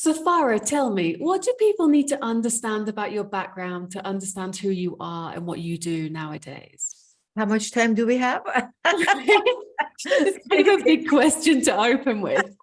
Farah, tell me, what do people need to understand about your background to understand who you are and what you do nowadays? How much time do we have? It's kind of a big question to open with.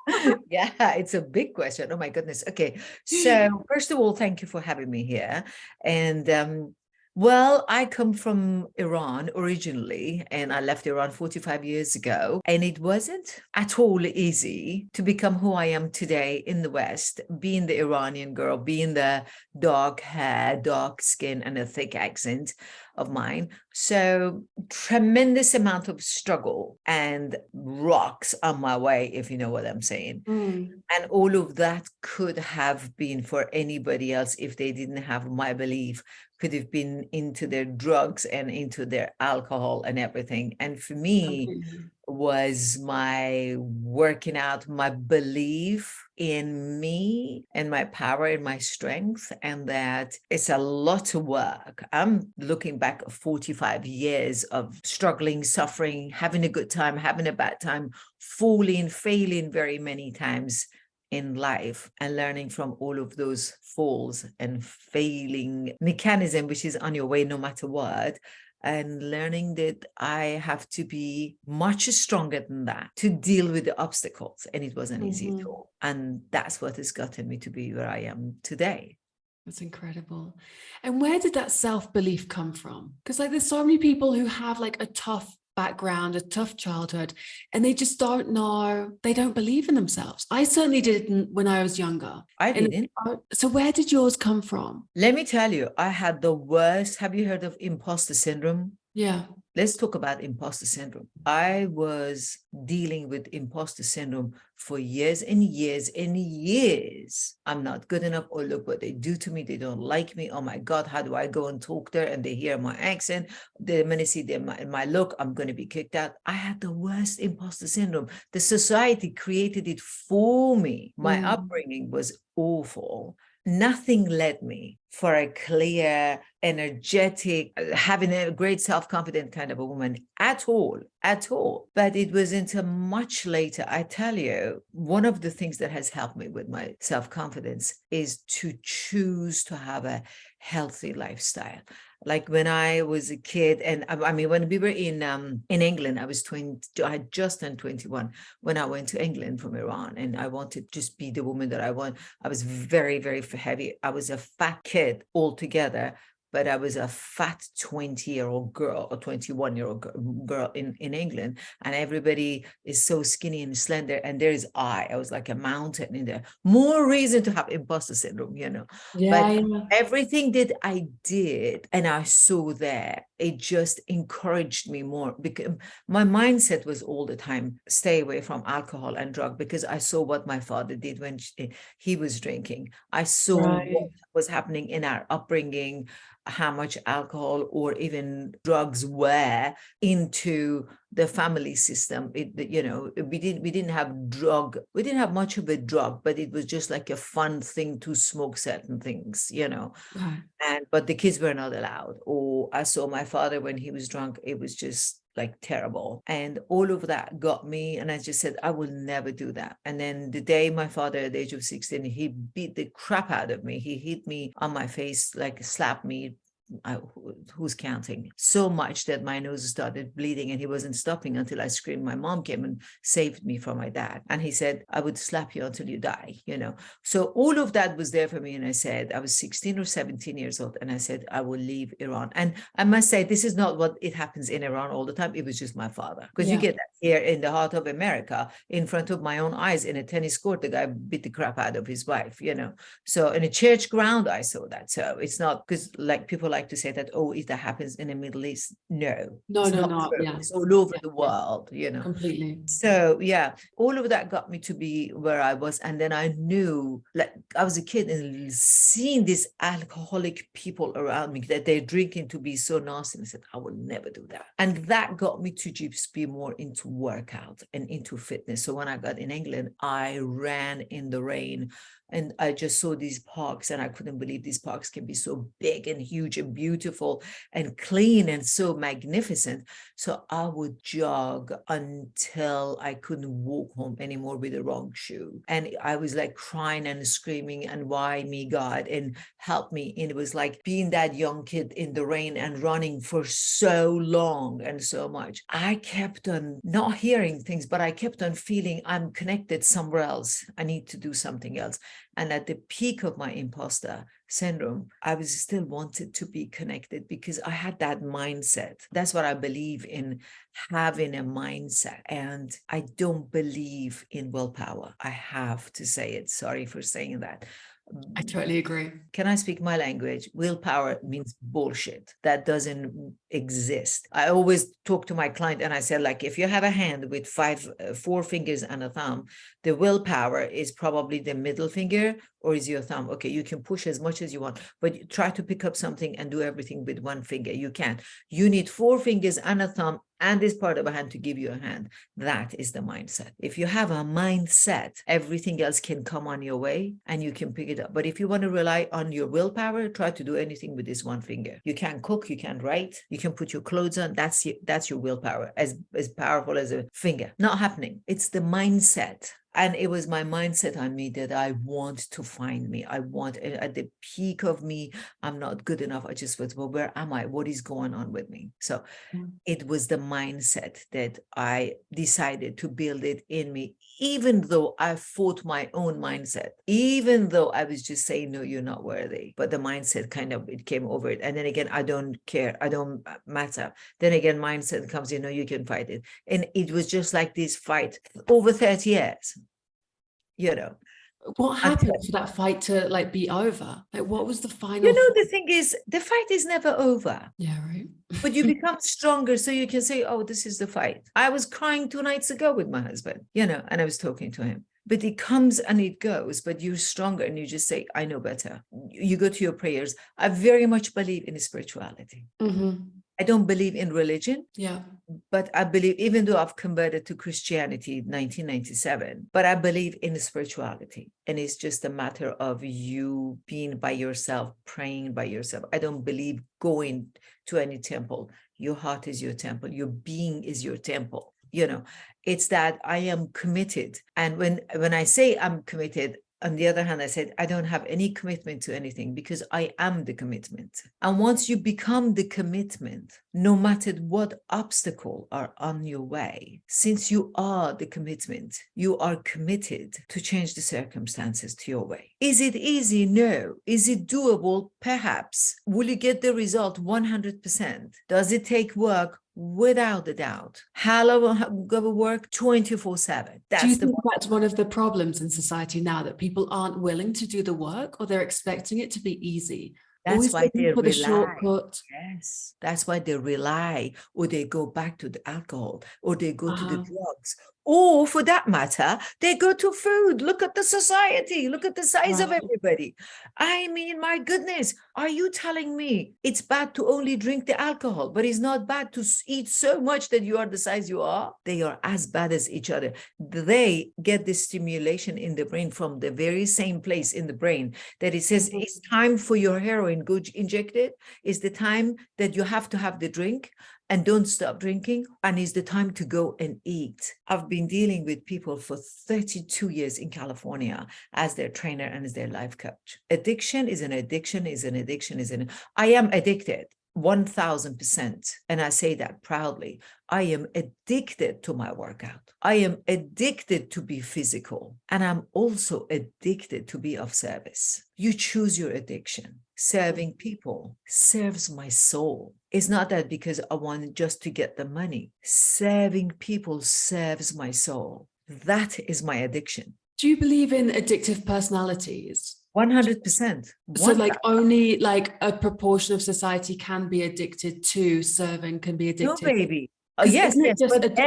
Yeah, it's a big question. Oh my goodness. Okay. So first of all, thank you for having me here. And well, I come from Iran originally, and I left Iran 45 years ago. And it wasn't at all easy to become who I am today in the West, being the Iranian girl, being the dark hair, dark skin, and a thick accent of mine. So tremendous amount of struggle and rocks on my way, if you know what I'm saying. And all of that could have been for anybody else if they didn't have my belief, could have been into their drugs and into their alcohol and everything. And for me, was my working out, my belief in me and my power and my strength, and that it's a lot of work. I'm looking back at 45 years of struggling, suffering, having a good time, having a bad time, falling, failing very many times in life, and learning from all of those falls and failing mechanism, which is on your way no matter what, and learning that I have to be much stronger than that to deal with the obstacles. And it wasn't easy at all. And that's what has gotten me to be where I am today. That's incredible. And where did that self-belief come from? Because like there's so many people who have like a tough background, a tough childhood, and they just don't know, they don't believe in themselves. I certainly didn't when I was younger. I didn't. So where did yours come from? Let me tell you, I had the worst. Have you heard of imposter syndrome? Yeah. Let's talk about imposter syndrome. I was dealing with imposter syndrome for years and years and years. I'm not good enough. Oh, look what they do to me. They don't like me. Oh my God, how do I go and talk there? And they hear my accent. The minute see my look, I'm going to be kicked out. I had the worst imposter syndrome. The society created it for me. My upbringing was awful. Nothing led me for a clear, energetic, having a great self-confident kind of a woman at all. But it was until much later, I tell you, one of the things that has helped me with my self-confidence is to choose to have a healthy lifestyle. Like when I was a kid, and I mean, when we were in England, I was 20, I had just turned 21 when I went to England from Iran, and I wanted to just be the woman that I want. I was very, very heavy. I was a fat kid altogether, but I was a fat 20-year-old girl or 21-year-old girl in England. And everybody is so skinny and slender. And there's I was like a mountain in there. More reason to have imposter syndrome, you know. Yeah, but everything that I did and I saw there, it just encouraged me more, because my mindset was all the time, stay away from alcohol and drug, because I saw what my father did when he was drinking. I saw what was happening in our upbringing, how much alcohol or even drugs were into the family system. You know, we didn't have much of a drug, but it was just like a fun thing to smoke certain things, you know. But the kids were not allowed. Or I saw my father when he was drunk, it was just like terrible. And all of that got me, and I just said, I will never do that. And then the day my father, at the age of 16, he beat the crap out of me. He hit me on my face, like slapped me. Who's counting? So much that my nose started bleeding, and he wasn't stopping until I screamed. My mom came and saved me from my dad. And he said, I would slap you until you die, you know. So all of that was there for me. And I said, I was 16 or 17 years old. And I said, I will leave Iran. And I must say, this is not what it happens in Iran all the time. It was just my father. Because you get that here in the heart of America, in front of my own eyes, in a tennis court, the guy beat the crap out of his wife, you know. So in a church ground, I saw that. So it's not, because like people like to say that, oh, if that happens in the Middle East, no, no. Yeah. It's all over the world, you know. Completely. So yeah, all of that got me to be where I was. And then I knew, like, I was a kid and seeing these alcoholic people around me, that they're drinking to be so nasty. And I said, I will never do that. And that got me to just be more into workout and into fitness. So when I got in England, I ran in the rain And I just saw these parks and I couldn't believe these parks can be so big and huge and beautiful and clean and so magnificent. So I would jog until I couldn't walk home anymore with the wrong shoe. And I was like crying and screaming, and why me, God, and help me. And it was like being that young kid in the rain and running for so long and so much. I kept on not hearing things, but I kept on feeling I'm connected somewhere else. I need to do something else. And at the peak of my imposter syndrome, I was still wanted to be connected because I had that mindset. That's what I believe in, having a mindset. And I don't believe in willpower. I have to say it. Sorry for saying that. I totally agree. Can I speak my language? Willpower means bullshit. That doesn't exist. I always talk to my client and I say, like, if you have a hand with four fingers and a thumb, the willpower is probably the middle finger or is your thumb. Okay, you can push as much as you want, but try to pick up something and do everything with one finger. You can't. You need four fingers and a thumb and this part of a hand to give you a hand. That is the mindset. If you have a mindset, everything else can come on your way and you can pick it up. But if you want to rely on your willpower, try to do anything with this one finger. You can't cook, you can't write, you can put your clothes on. That's your willpower, as powerful as a finger. Not happening. It's the mindset. And it was my mindset on me that I want to find me. I want, at the peak of me, I'm not good enough. I just was, well, where am I? What is going on with me? So it was the mindset that I decided to build it in me, even though I fought my own mindset, even though I was just saying, no, you're not worthy. But the mindset kind of, it came over it. And then again, I don't care. I don't matter. Then again, mindset comes, you know, you can fight it. And it was just like this fight over 30 years. You know, what happened for that fight to like be over? Like, what was the final? You know, the thing is, the fight is never over. Yeah, right. But you become stronger, so you can say, oh, this is the fight. I was crying 2 nights ago with my husband, you know, and I was talking to him. But it comes and it goes, but you're stronger and you just say, I know better. You go to your prayers. I very much believe in spirituality. Mm-hmm. I don't believe in religion. Yeah. But I believe, even though I've converted to Christianity in 1997, but I believe in spirituality. And it's just a matter of you being by yourself, praying by yourself. I don't believe going to any temple. Your heart is your temple. Your being is your temple. You know, it's that I am committed. And when I say I'm committed, on the other hand, I said, I don't have any commitment to anything because I am the commitment. And once you become the commitment, no matter what obstacle are on your way, since you are the commitment, you are committed to change the circumstances to your way. Is it easy? No. Is it doable? Perhaps. Will you get the result? 100%. Does it take work? Without a doubt. How long go to work? 24/7. Do you think that's one of the problems in society now, that people aren't willing to do the work, or they're expecting it to be easy? That's why they rely. The shortcut. Yes, that's why they rely, or they go back to the alcohol, or they go to the drugs, or for that matter, they go to food. Look at the society. Look at the size of everybody. I mean, my goodness, are you telling me it's bad to only drink the alcohol, but it's not bad to eat so much that you are the size you are? They are as bad as each other. They get this stimulation in the brain from the very same place in the brain that it says it's time for your heroin, go inject it. It's the time that you have to have the drink and don't stop drinking, and it's the time to go and eat. I've been dealing with people for 32 years in California as their trainer and as their life coach. Addiction is an addiction, is an addiction, is an... I am addicted. 1000%. And I say that proudly. I am addicted to my workout. I am addicted to be physical. And I'm also addicted to be of service. You choose your addiction. Serving people serves my soul. It's not that because I want just to get the money. Serving people serves my soul. That is my addiction. Do you believe in addictive personalities? 100%. So like only like a proportion of society can be addicted to serving, can be addicted. No, baby. Oh, yes, but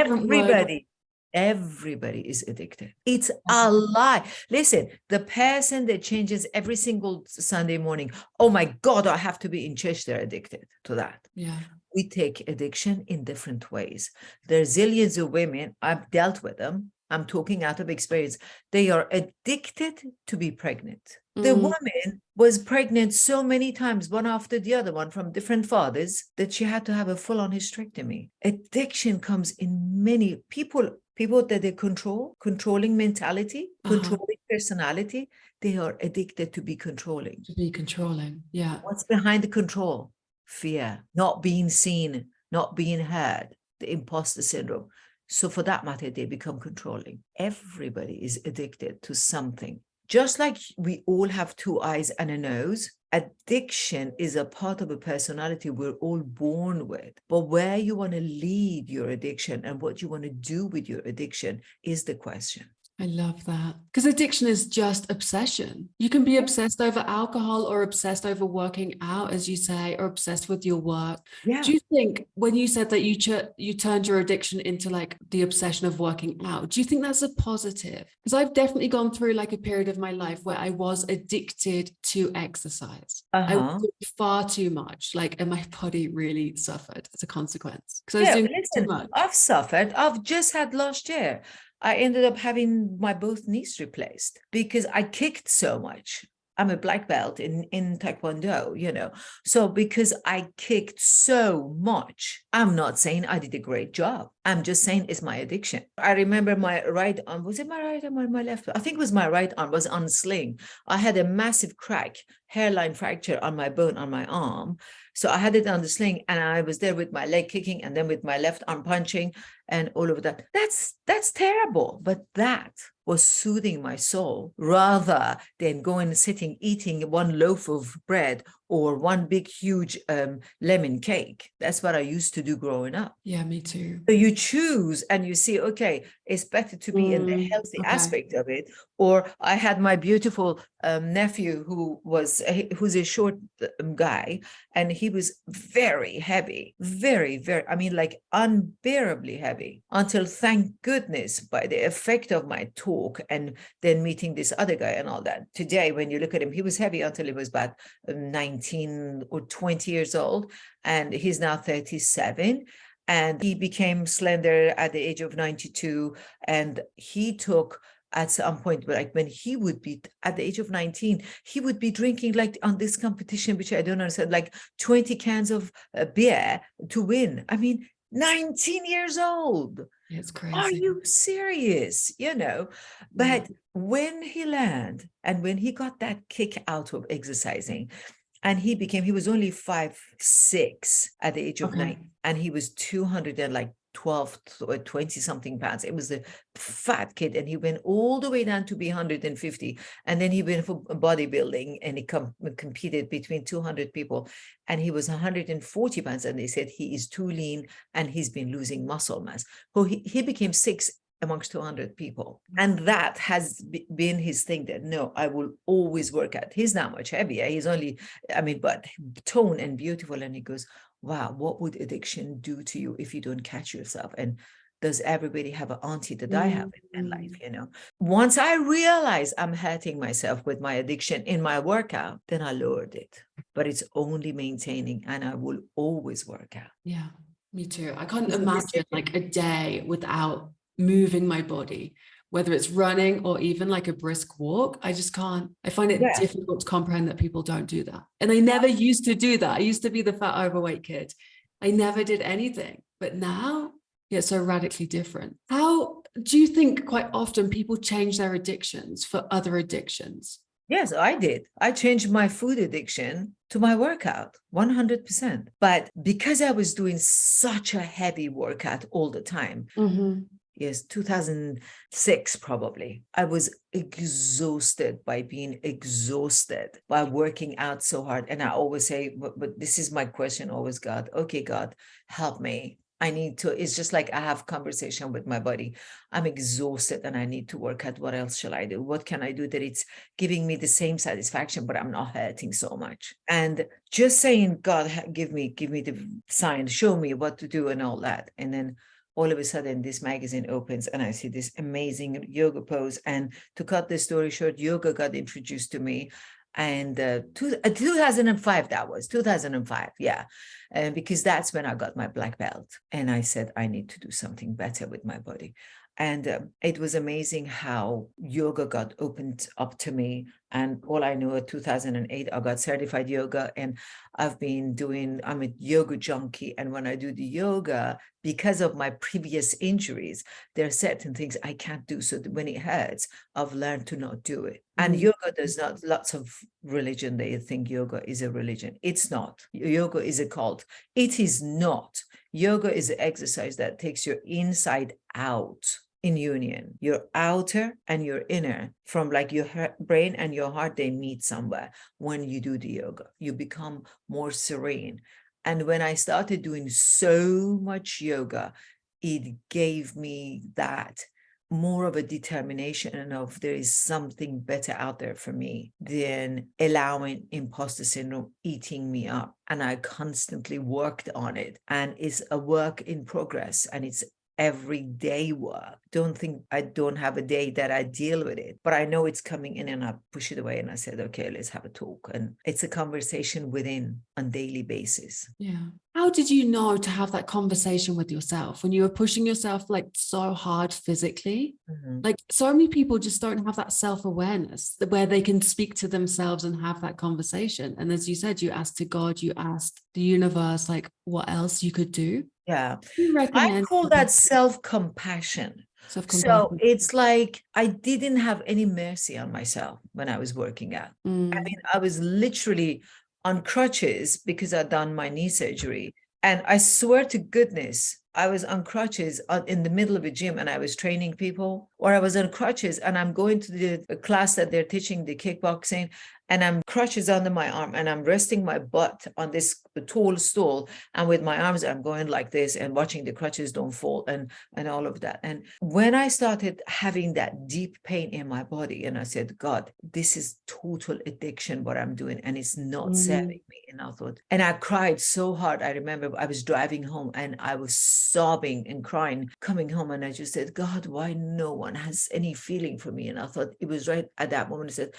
everybody is addicted. It's a lie. Listen, the person that changes every single Sunday morning, oh my God, I have to be in church, they're addicted to that. Yeah. We take addiction in different ways. There's zillions of women, I've dealt with them, I'm talking out of experience. They are addicted to be pregnant. The Mm. woman was pregnant so many times, one after the other one from different fathers, that she had to have a full-on hysterectomy. Addiction comes in many people that they controlling mentality, controlling personality. They are addicted to be controlling. To be controlling. Yeah. What's behind the control? Fear, not being seen, not being heard, the imposter syndrome. So for that matter, they become controlling. Everybody is addicted to something. Just like we all have two eyes and a nose, addiction is a part of a personality we're all born with. But where you want to lead your addiction and what you want to do with your addiction is the question. I love that. Because addiction is just obsession. You can be obsessed over alcohol or obsessed over working out, as you say, or obsessed with your work. Yeah. Do you think when you said that you turned your addiction into like the obsession of working out, do you think that's a positive? Because I've definitely gone through like a period of my life where I was addicted to exercise. I was doing far too much, like, and my body really suffered as a consequence because I was doing too much. I've suffered. I've just had last year. I ended up having my both knees replaced because I kicked so much. I'm a black belt in Taekwondo, you know. So because I kicked so much, I'm not saying I did a great job. I'm just saying it's my addiction. I remember my right arm, was it my right arm or my left? I think it was my right arm, was on sling. I had a massive crack, hairline fracture on my bone on my arm. So I had it on the sling and I was there with my leg kicking and then with my left arm punching and all of that. That's terrible. But that was soothing my soul rather than going sitting eating one loaf of bread or one big huge lemon cake. That's what I used to do growing up. Yeah, me too. So you choose and you see, okay, it's better to be in the healthy aspect of it. Or I had my beautiful nephew who's a short guy, and he was very heavy, very, I mean, like unbearably heavy, until thank goodness by the effect of my talk and then meeting this other guy and all that. Today, when you look at him, he was heavy until he was about 19 or 20 years old, and he's now 37. And he became slender at the age of 92. And he took at some point, like when he would be at the age of 19, he would be drinking like on this competition, which I don't understand, like 20 cans of beer to win. I mean, 19 years old. It's crazy. Are you serious? You know, but when he learned and when he got that kick out of exercising, and he was only 5'6" at the age of 9, and he was 212 or 20 something pounds. It was a fat kid, and he went all the way down to be 150. And then he went for bodybuilding, and he competed between 200 people, and he was 140 pounds. And they said he is too lean, and he's been losing muscle mass. So he became 6 amongst 200 people. And that has been his thing, that no, I will always work out. He's not much heavier. He's only, but tone and beautiful. And he goes, wow, what would addiction do to you if you don't catch yourself? And does everybody have an auntie that I have in life, you know? Once I realize I'm hurting myself with my addiction in my workout, then I lowered it. But it's only maintaining, and I will always work out. Yeah, me too. I can't imagine like a day without moving my body, whether it's running or even like a brisk walk. I just can't. I find it difficult to comprehend that people don't do that. And I never used to do that. I used to be the fat, overweight kid. I never did anything. But now it's so radically different. How do you think quite often people change their addictions for other addictions? Yes, I did. I changed my food addiction to my workout, 100%. But because I was doing such a heavy workout all the time, yes, 2006 probably, I was exhausted by being exhausted by working out so hard. And I always say, but this is my question always, God, okay, God, help me. I need to, it's just like I have conversation with my body. I'm exhausted and I need to work out. What else shall I do? What can I do that it's giving me the same satisfaction, but I'm not hurting so much? And just saying, God, give me the sign, show me what to do and all that. And then all of a sudden this magazine opens and I see this amazing yoga pose. And to cut the story short, yoga got introduced to me. And 2005, that was 2005. Yeah. Because that's when I got my black belt. And I said, I need to do something better with my body. And it was amazing how yoga got opened up to me. And all I know, in 2008, I got certified yoga, and I'm a yoga junkie. And when I do the yoga, because of my previous injuries, there are certain things I can't do. So that when it hurts, I've learned to not do it. And Mm. yoga does not, lots of religion, they think yoga is a religion. It's not. Yoga is a cult. It is not. Yoga is an exercise that takes your inside out in union, your outer and your inner, from like your brain and your heart, they meet somewhere. When you do the yoga, you become more serene. And when I started doing so much yoga, it gave me that more of a determination of there is something better out there for me than allowing imposter syndrome eating me up. And I constantly worked on it, and it's a work in progress, and it's everyday work. Don't think I don't have a day that I deal with it, but I know it's coming in, and I push it away, and I said, okay, let's have a talk. And it's a conversation within on daily basis. Yeah. How did you know to have that conversation with yourself when you were pushing yourself like so hard physically? Mm-hmm. Like so many people just don't have that self-awareness where they can speak to themselves and have that conversation. And as you said, you asked to God, you asked the universe, like what else you could do. Yeah. You I recommend call that self-compassion. So self-compassion. it's like I didn't have any mercy on myself when I was working out. I Mm. mean, I was literally on crutches because I'd done my knee surgery. And I swear to goodness, I was on crutches in the middle of a gym, and I was training people, or I was on crutches and I'm going to the class that they're teaching the kickboxing, and I'm crutches under my arm, and I'm resting my butt on this tall stool, and with my arms I'm going like this and watching the crutches don't fall, and all of that. And when I started having that deep pain in my body, and I said, God, this is total addiction what I'm doing, and it's not Mm. serving me. And I thought, and I cried so hard. I remember I was driving home and I was sobbing and crying coming home, and I just said, God, why no one has any feeling for me? And I thought it was right at that moment I said,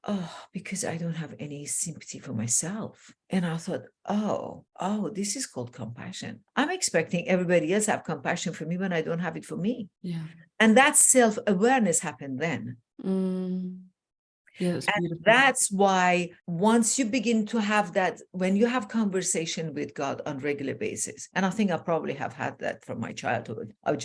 oh, because I don't have any sympathy for myself. And I thought, oh, this is called compassion. I'm expecting everybody else to have compassion for me when I don't have it for me. Yeah. And that self-awareness happened then. Mm. Yeah, that's And beautiful. that's why once you begin to have that, when you have conversation with God on regular basis, and I think I probably have had that from my childhood. I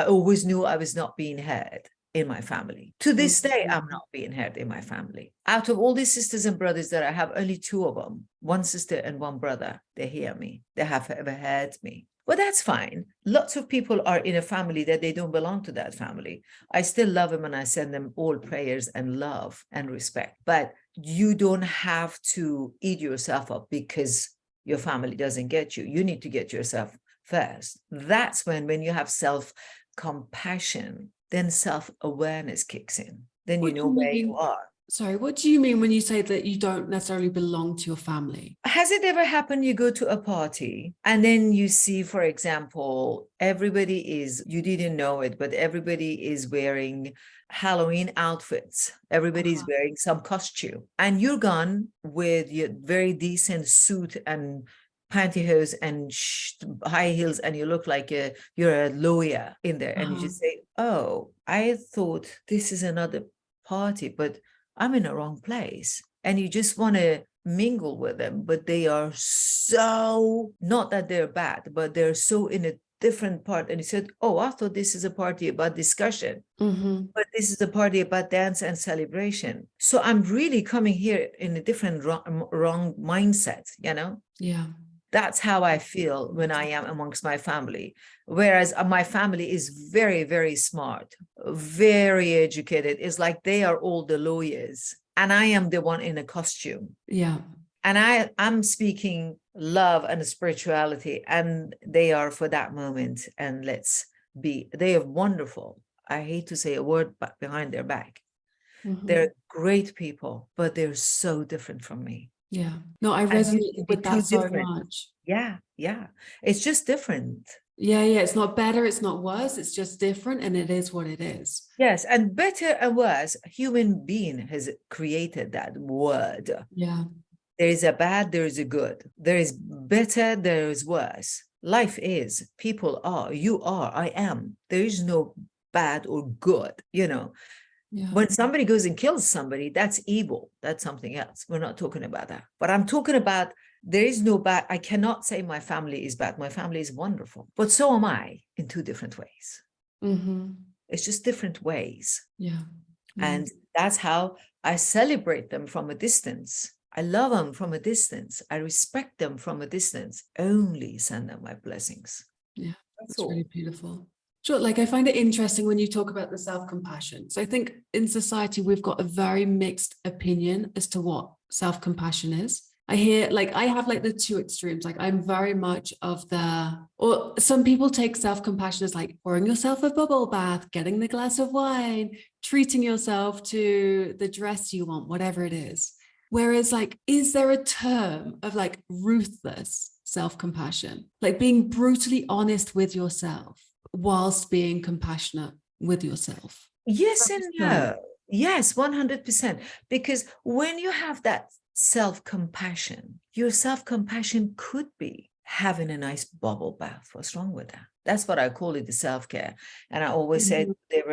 always knew I was not being heard in my family. To this day, I'm not being heard in my family. Out of all these sisters and brothers that I have, only two of them, one sister and one brother, they hear me. They have ever heard me. Well, that's fine. Lots of people are in a family that they don't belong to that family. I still love them, and I send them all prayers and love and respect. But you don't have to eat yourself up because your family doesn't get you. You need to get yourself first. That's when you have self-compassion, then self-awareness kicks in. Then you What do know you where you mean? are. Sorry, what do you mean when you say that you don't necessarily belong to your family? Has it ever happened you go to a party and then you see, for example, you didn't know it, but everybody is wearing Halloween outfits. Everybody's wearing some costume, and you're gone with your very decent suit and pantyhose and high heels, and you look like you're a lawyer in there, and you just say, oh, I thought this is another party, but I'm in the wrong place. And you just want to mingle with them, but they are so, not that they're bad, but they're so in a different part. And he said, oh, I thought this is a party about discussion, but this is a party about dance and celebration. So I'm really coming here in a different wrong mindset, Yeah. That's how I feel when I am amongst my family. Whereas my family is very, very smart, very educated. It's like they are all the lawyers, and I am the one in a costume. Yeah. And I'm speaking love and spirituality, and they are for that moment. And they are wonderful. I hate to say a word behind their back. They're great people, but they're so different from me. Yeah. No, I And you resonate can be with too that so different. much. Yeah. It's just different. Yeah, yeah. It's not better, it's not worse, it's just different, and it is what it is. Yes, and better and worse, human being has created that word. Yeah. There is a bad, there is a good. There is better, there is worse. Life is, people are, you are, I am. There is no bad or good, you know. Yeah. When somebody goes and kills somebody, that's evil. That's something else. We're not talking about that. But I'm talking about there is no bad. I cannot say my family is bad. My family is wonderful. But so am I in two different ways. Mm-hmm. It's just different ways. Yeah. And that's how I celebrate them from a distance. I love them from a distance. I respect them from a distance. Only send them my blessings. Yeah. That's That's all. really beautiful. Sure. Like I find it interesting when you talk about the self-compassion. So I think in society, we've got a very mixed opinion as to what self-compassion is. I hear like I have like the two extremes. Like I'm very much of the, or some people take self-compassion as like pouring yourself a bubble bath, getting the glass of wine, treating yourself to the dress you want, whatever it is. Whereas, like, is there a term of like ruthless self-compassion, like being brutally honest with yourself whilst being compassionate with yourself? Yes and So, no. Yes, 100%. Because when you have that self-compassion, your self-compassion could be having a nice bubble bath. What's wrong with that? That's what I call it, the self-care. And I always said,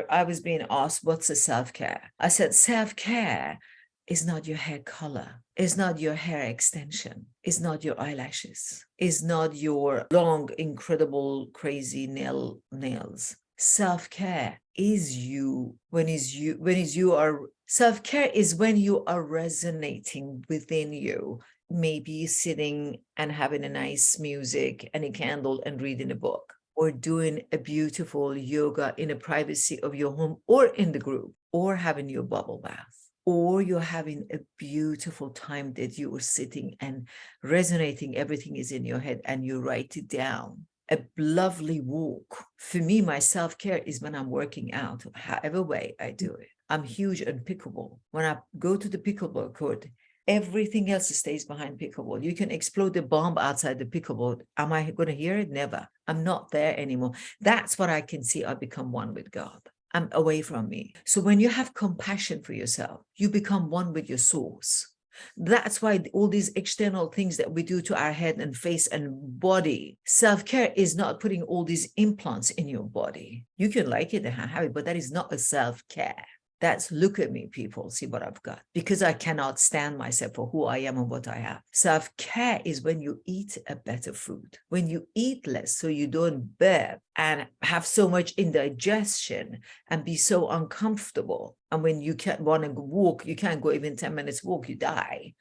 I was being asked, what's a self-care? I said, self-care is not your hair color, is not your hair extension, is not your eyelashes, is not your long, incredible, crazy nails. Self-care is you when you are self-care is when you are resonating within you, maybe sitting and having a nice music and a candle and reading a book, or doing a beautiful yoga in the privacy of your home or in the group, or having your bubble bath, or you're having a beautiful time that you are sitting and resonating, everything is in your head and you write it down. A lovely walk. For me, my self-care is when I'm working out, however way I do it. I'm huge on pickleball. When I go to the pickleball court, everything else stays behind pickleball. You can explode the bomb outside the pickleball. Am I going to hear it? Never. I'm not there anymore. That's what I can see. I become one with God. I'm away from me. So when you have compassion for yourself, you become one with your source. That's why all these external things that we do to our head and face and body, self-care is not putting all these implants in your body. You can like it and have it, but that is not a self-care. That's look at me, people, see what I've got. Because I cannot stand myself for who I am and what I have. Self-care is when you eat a better food, when you eat less so you don't burp and have so much indigestion and be so uncomfortable. And when you can't want to walk, you can't go even 10 minutes walk, you die.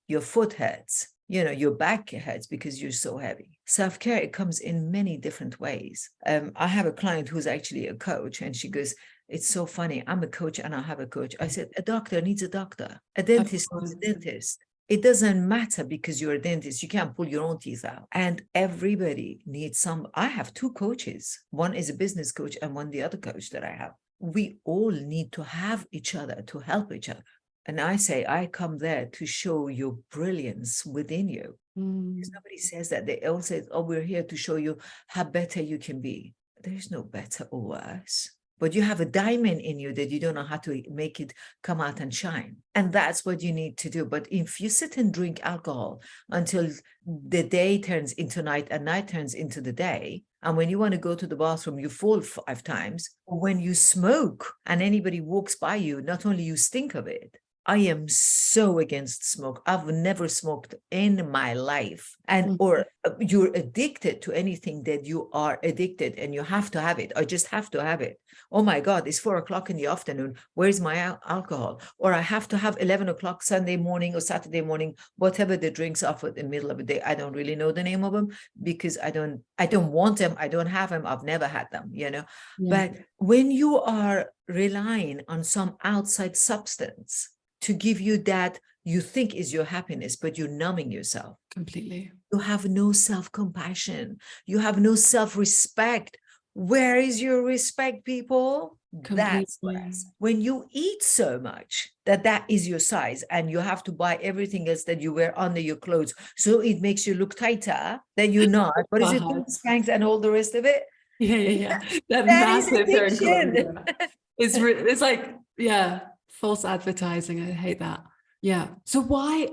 Your foot hurts. You know, your back hurts because you're so heavy. Self-care, it comes in many different ways. I have a client who's actually a coach, and she goes, it's so funny. I'm a coach and I have a coach. I said, a doctor needs a doctor. A dentist needs a dentist. It doesn't matter because you're a dentist. You can't pull your own teeth out. And everybody needs some. I have two coaches. One is a business coach and one the other coach that I have. We all need to have each other to help each other. And I say, I come there to show your brilliance within you. Because nobody says that. They all say, oh, we're here to show you how better you can be. There's no better or worse. But you have a diamond in you that you don't know how to make it come out and shine. And that's what you need to do. But if you sit and drink alcohol until the day turns into night and night turns into the day, and when you want to go to the bathroom, you fall 5 times. When you smoke and anybody walks by you, not only you stink of it, I am so against smoke. I've never smoked in my life. And or you're addicted to anything that you are addicted and you have to have it. I just have to have it. Oh my God, it's 4 o'clock in the afternoon. Where's my alcohol? Or I have to have 11 o'clock Sunday morning or Saturday morning, whatever the drinks are for the middle of the day. I don't really know the name of them because I don't want them. I don't have them. I've never had them, you know. Yeah. But when you are relying on some outside substance to give you that you think is your happiness, but you're numbing yourself. Completely. You have no self-compassion. You have no self-respect. Where is your respect, people? Completely. That's what I say. When you eat so much that is your size and you have to buy everything else that you wear under your clothes, so it makes you look tighter than you're not. What is it? Spanks and all the rest of it? Yeah. That That is massive hair addiction. enclosure. It's like, yeah, false advertising. I hate that. Yeah. So why,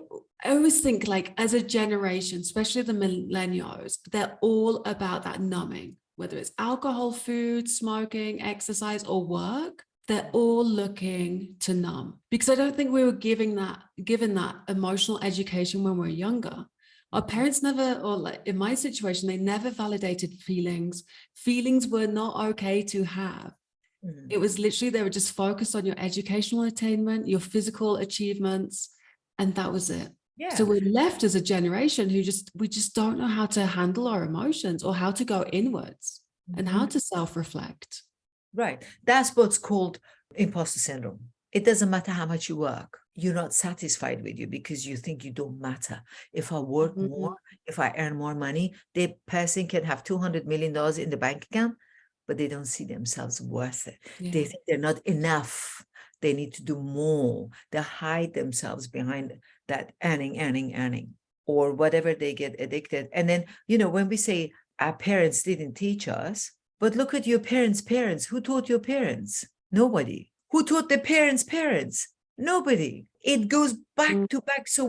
I always think like as a generation, especially the millennials, they're all about that numbing, whether it's alcohol, food, smoking, exercise, or work. They're all looking to numb because I don't think we were given that emotional education when we were younger. Our parents never, or like in my situation, they never validated feelings. Feelings were not okay to have. Mhm. It was literally, they were just focused on your educational attainment, your physical achievements, and that was it. So Yeah. we're left as a generation who we just don't know how to handle our emotions or how to go inwards and how Mhm. to self-reflect. Right. That's what's called imposter syndrome. It doesn't matter how much you work. You're not satisfied with you because you think you don't matter. If I work more, Mhm. if I earn more money, the person can have $200 million in the bank account, but they don't see themselves worth it. Yeah. They think they're not enough. They need to do more. They hide themselves behind that earning, or whatever they get addicted. And then, when we say our parents didn't teach us, but look at your parents. Who taught your parents? Nobody. Who taught the parents' parents? Nobody. It goes back Mm. to back. So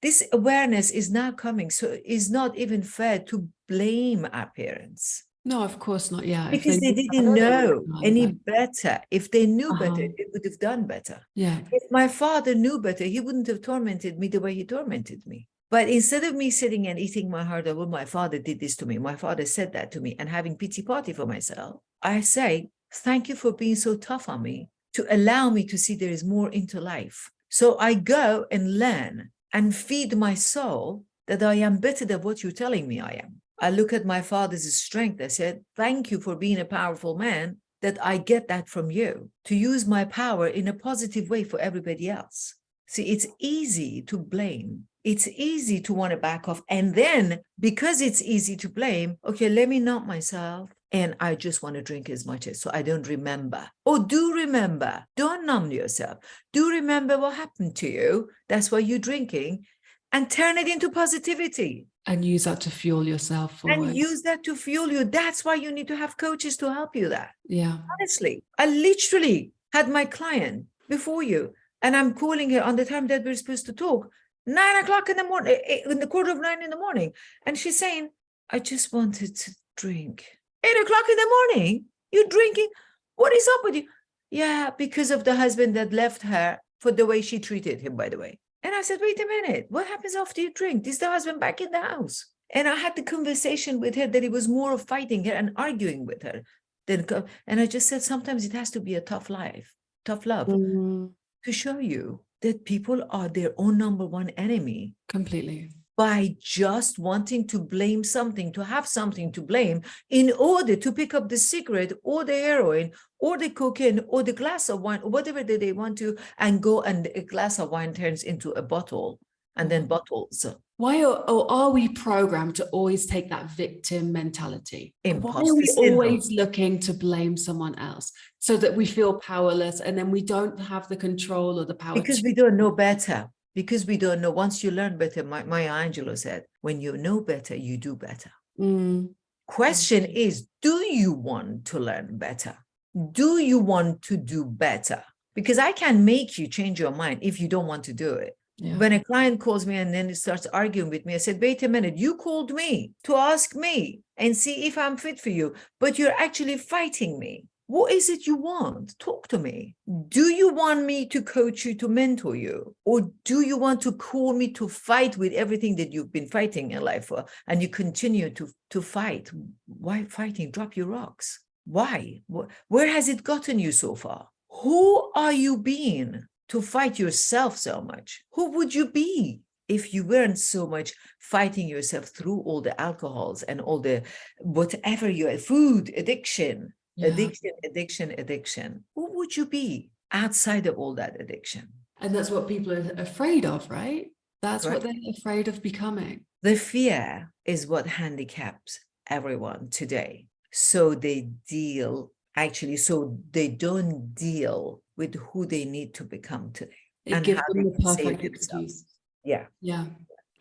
this awareness is now coming. So it's not even fair to blame our parents No, of course not. Yeah. If they because they knew didn't better, they would know have known any better. better. If they knew better, Uh-huh. they would have done better. Yeah. If my father knew better, he wouldn't have tormented me the way he tormented me. But instead of me sitting and eating my heart out, well, my father did this to me, my father said that to me, and having pity party for myself, I say, thank you for being so tough on me to allow me to see there is more into life. So I go and learn and feed my soul that I am better than what you're telling me I am. I look at my father's strength. I said, thank you for being a powerful man, that I get that from you, to use my power in a positive way for everybody else. See, it's easy to blame. It's easy to want to back off. And then because it's easy to blame, okay, let me numb myself. And I just want to drink as much as so I don't remember. Oh, do remember. Don't numb yourself. Do remember what happened to you. That's why you're drinking. And turn it into positivity. And use that to fuel yourself And forward. use that to fuel you. That's why you need to have coaches to help you that. Yeah. Honestly, I literally had my client before you, and I'm calling her on the time that we're supposed to talk, 9 o'clock in the morning, in the quarter of 9 in the morning. And she's saying, I just wanted to drink. 8 o'clock in the morning, you're drinking. What is up with you? Yeah, because of the husband that left her for the way she treated him, by the way. And I said, wait a minute, what happens after you drink? Is the husband back in the house? And I had the conversation with her that it was more of fighting her and arguing with her. And I just said, sometimes it has to be a tough life, tough love, Mm, to show you that people are their own number one enemy completely. by just wanting to blame something, to have something to blame in order to pick up the cigarette or the heroin or the cocaine or the glass of wine or whatever that they want to, and go, and a glass of wine turns into a bottle and then bottles. Why are we programmed to always take that victim mentality? Why are Imposter we syndrome. always looking to blame someone else so that we feel powerless and then we don't have the control or the power Because to? we don't know better. Because we don't know. Once you learn better, Maya Angelou said, when you know better, you do better. Mm, Question is, do you want to learn better? Do you want to do better? Because I can make you change your mind if you don't want to do it. yeah. When a client calls me and then it starts arguing with me, I said, wait a minute, you called me to ask me and see if I'm fit for you, but you're actually fighting me. What is it you want? Talk to me. Do you want me to coach you, to mentor you? Or do you want to call me to fight with everything that you've been fighting in life for, and you continue to fight? Why fighting? Drop your rocks. Why? Where has it gotten you so far? Who are you being to fight yourself so much? Who would you be if you weren't so much fighting yourself through all the alcohols and all the whatever you food addiction? Yeah. Addiction. Who would you be outside of all that addiction? And that's what people are afraid of, right? That's what Correct. they're afraid of becoming. The fear is what handicaps everyone today. So they don't deal with who they need to become today It and gives how them they the can save perfect themselves. excuse. Yeah. Yeah.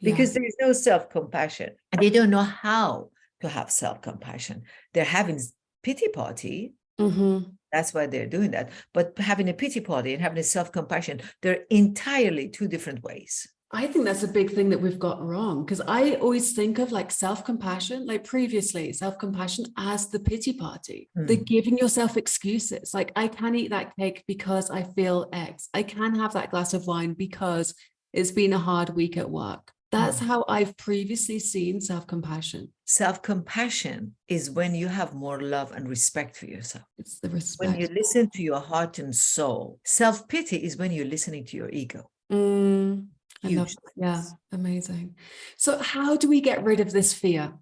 Yeah. Because there is no self-compassion. And they don't know how to have self-compassion. They're having pity party, Mm-hmm. That's why they're doing that. But having a pity party and having a self-compassion, they're entirely two different ways. I think that's a big thing that we've got wrong, because I always think of like self-compassion, like previously, self-compassion as the pity party, the giving yourself excuses. Like, I can eat that cake because I feel X. I can have that glass of wine because it's been a hard week at work. That's how I've previously seen self-compassion. Self-compassion is when you have more love and respect for yourself. It's the When you respect. listen to your heart and soul. Self-pity is when you're listening to your ego. I love Huge. that. Yeah, amazing. So how do we get rid of this fear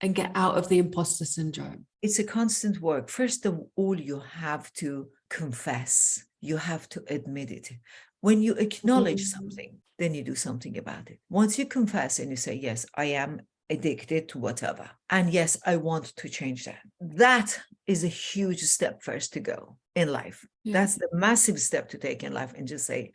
and get out of the imposter syndrome? It's a constant work. First of all, you have to confess. You have to admit it. When you acknowledge something, then you do something about it. Once you confess and you say, yes, I am addicted to whatever. And yes, I want to change that. That is a huge step first to go in life. Yeah. That's the massive step to take in life, and just say,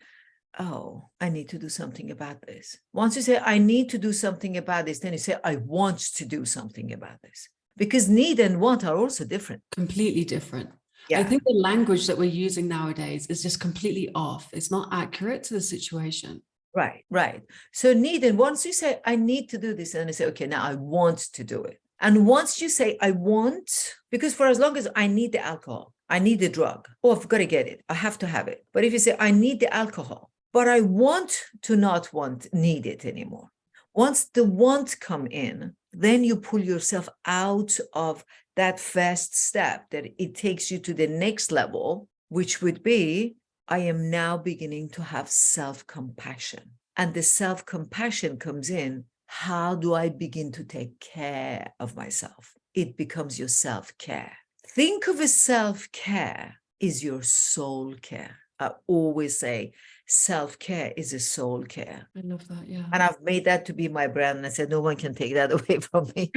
oh, I need to do something about this. Once you say, I need to do something about this, then you say, I want to do something about this. Because need and want are also different. Completely different. Yeah. I think the language that we're using nowadays is just completely off. It's not accurate to the situation. Right, right. So need, and once you say, I need to do this, and I say, okay, now I want to do it. And once you say, I want, because for as long as I need the alcohol, I need the drug, oh, I've got to get it, I have to have it. But if you say, I need the alcohol, but I want to not need it anymore. Once the want come in, then you pull yourself out of that first step, that it takes you to the next level, which would be, I am now beginning to have self-compassion. And the self-compassion comes in, how do I begin to take care of myself? It becomes your self-care. Think of a self-care is your soul care. I always say self-care is a soul care. I love that, yeah. And I've made that to be my brand. And I said, no one can take that away from me.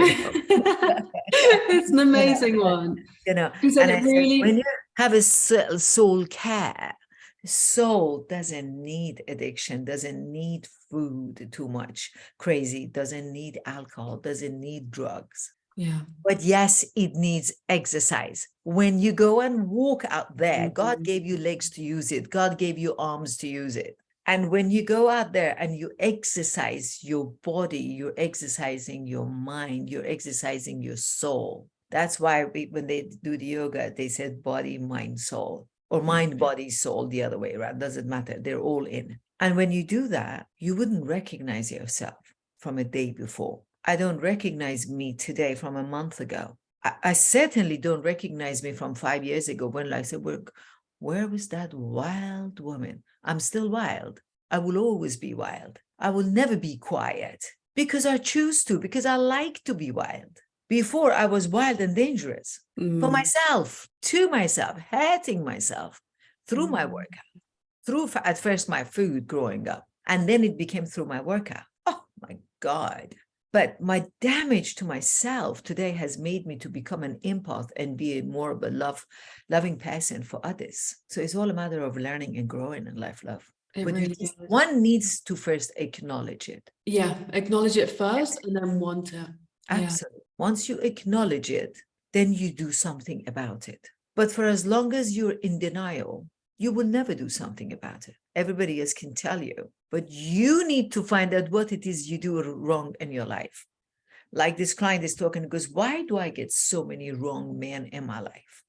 It's an amazing one. And I really, when you have a soul care, soul doesn't need addiction, doesn't need food too much, crazy, doesn't need alcohol, doesn't need drugs. yeah. But yes, it needs exercise. When you go and walk out there, God gave you legs to use it. God gave you arms to use it. And when you go out there and you exercise your body, you're exercising your mind, you're exercising your soul. That's why when they do the yoga, they said body, mind, soul, or mind, body, soul, the other way around. Doesn't matter. They're all in. And when you do that, you wouldn't recognize yourself from a day before. I don't recognize me today from a month ago. I certainly don't recognize me from 5 years ago when I said, where was that wild woman? I'm still wild. I will always be wild. I will never be quiet because I choose to, because I like to be wild. Before I was wild and dangerous for myself, to myself, hurting myself through my workout, through at first my food growing up, and then it became through my workout. Oh my God. But my damage to myself today has made me to become an empath and be more of a loving person for others. So it's all a matter of learning and growing in life, love. But really one needs to first acknowledge it. Yeah, acknowledge it first and then want it. Absolutely. Yeah. Once you acknowledge it, then you do something about it. But for as long as you're in denial, you will never do something about it. Everybody else can tell you, but you need to find out what it is you do wrong in your life. Like this client is talking, because why do I get so many wrong men in my life?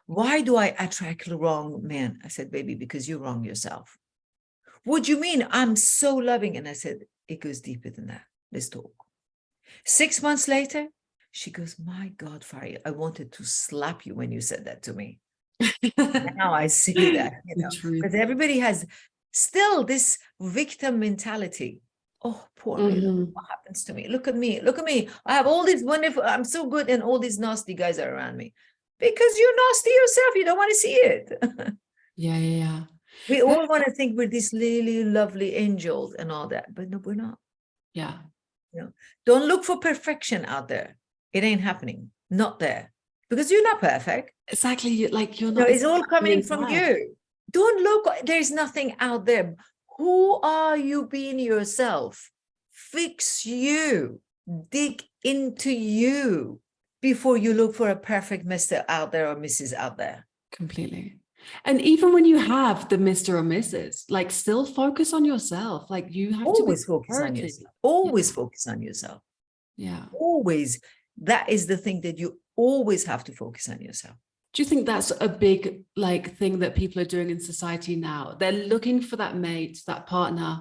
Why do I attract the wrong men? I said, baby, because you're wrong yourself. What do you mean? I'm so loving. And I said, it goes deeper than that. Let's talk. 6 months later, she goes, my God, Farid, I wanted to slap you when you said that to me. Now I see that, because everybody has still this victim mentality. Oh, poor me, look what happens to me. Look at me, look at me. I have all these wonderful, I'm so good, and all these nasty guys are around me. Because you're nasty yourself, you don't want to see it. Yeah. We all want to think we're these really lovely angels and all that, but no, we're not. Yeah. Don't look for perfection out there. It ain't happening. Not there. Because you're not perfect. Exactly. Like you're not. It's all coming from you. Don't look. There's nothing out there. Who are you being yourself? Fix you. Dig into you. before you look for a perfect Mr. out there or Mrs. out there. Completely. And even when you have the Mr. or Mrs., like still focus on yourself. Like you have to be Always focus on priority. yourself. Always Yeah. focus on yourself. Yeah. Always. That is the thing that you always have to focus on yourself. Do you think that's a big like thing that people are doing in society now? They're looking for that mate, that partner,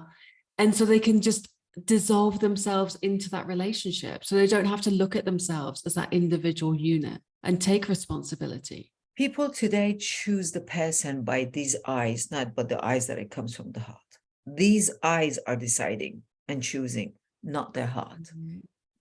and so they can just dissolve themselves into that relationship. So they don't have to look at themselves as that individual unit and take responsibility. People today choose the person by these eyes, not but the eyes that it comes from the heart. These eyes are deciding and choosing, not their heart.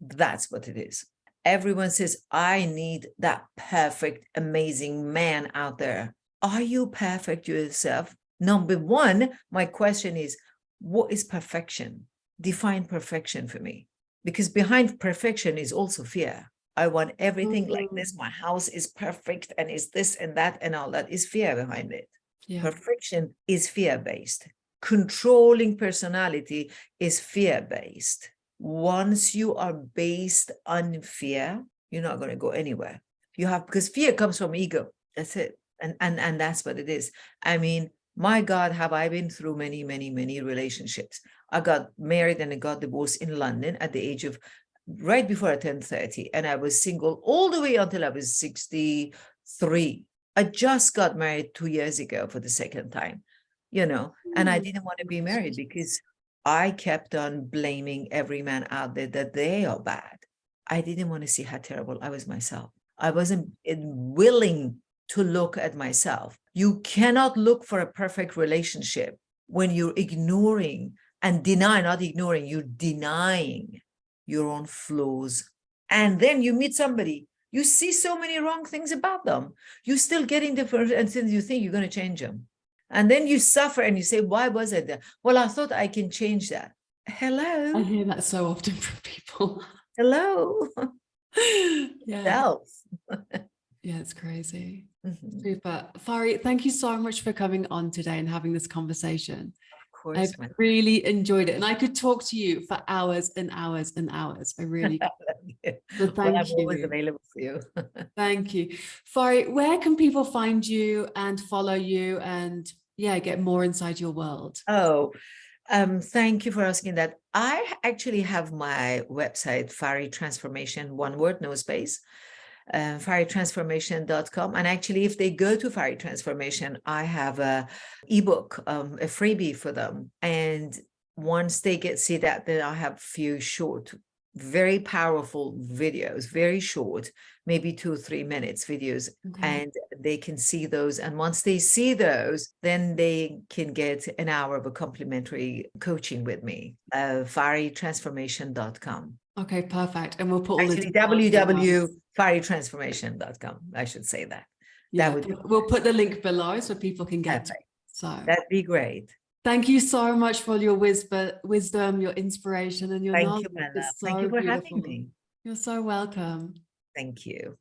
That's what it is. Everyone says, I need that perfect, amazing man out there. Are you perfect yourself? Number one, my question is, what is perfection? Define perfection for me. Because behind perfection is also fear. I want everything like this. My house is perfect and is this and that and all that is fear behind it. Yeah. Perfection is fear-based. Controlling personality is fear-based. Once you are based on fear, you're not going to go anywhere. You have, because fear comes from ego. That's it. And that's what it is. I mean, my God, have I been through many, many, many relationships. I got married and I got divorced in London at the age of right before I turned 30. And I was single all the way until I was 63. I just got married 2 years ago for the second time, and I didn't want to be married because I kept on blaming every man out there that they are bad. I didn't want to see how terrible I was myself. I wasn't willing to look at myself. You cannot look for a perfect relationship when you're ignoring and not ignoring, you're denying your own flaws. And then you meet somebody, you see so many wrong things about them. You still getting the first, and then you think you're going to change them. And then you suffer and you say, why was it that? Well, I thought I can change that. Hello. I hear that so often from people. Hello. Yeah. Self. Yeah, it's crazy. Mm-hmm. Super. Fari, thank you so much for coming on today and having this conversation. Of course, I've really enjoyed it. And I could talk to you for hours and hours and hours. I really could. So well, I'm thank always you. available for you. Thank you. Fari, where can people find you and follow you and get more inside your world? Oh, thank you for asking that. I actually have my website, Fari Transformation, one word, no space, faritransformation.com. And actually, if they go to Fari Transformation, I have a ebook, a freebie for them. And once they see that, then I have a few short, very powerful videos, very short, maybe 2 or 3 minutes videos, and they can see those. And once they see those, then they can get an hour of a complimentary coaching with me, faritransformation.com. Okay, perfect. And we'll put all actually the www.faritransformation.com. I should say that. Yeah, we'll put the link below so people can get to it. So that'd be great. Thank you so much for your wisdom, your inspiration, and your knowledge. Thank you, Mela. It's so Thank you for beautiful. having me. You're so welcome. Thank you.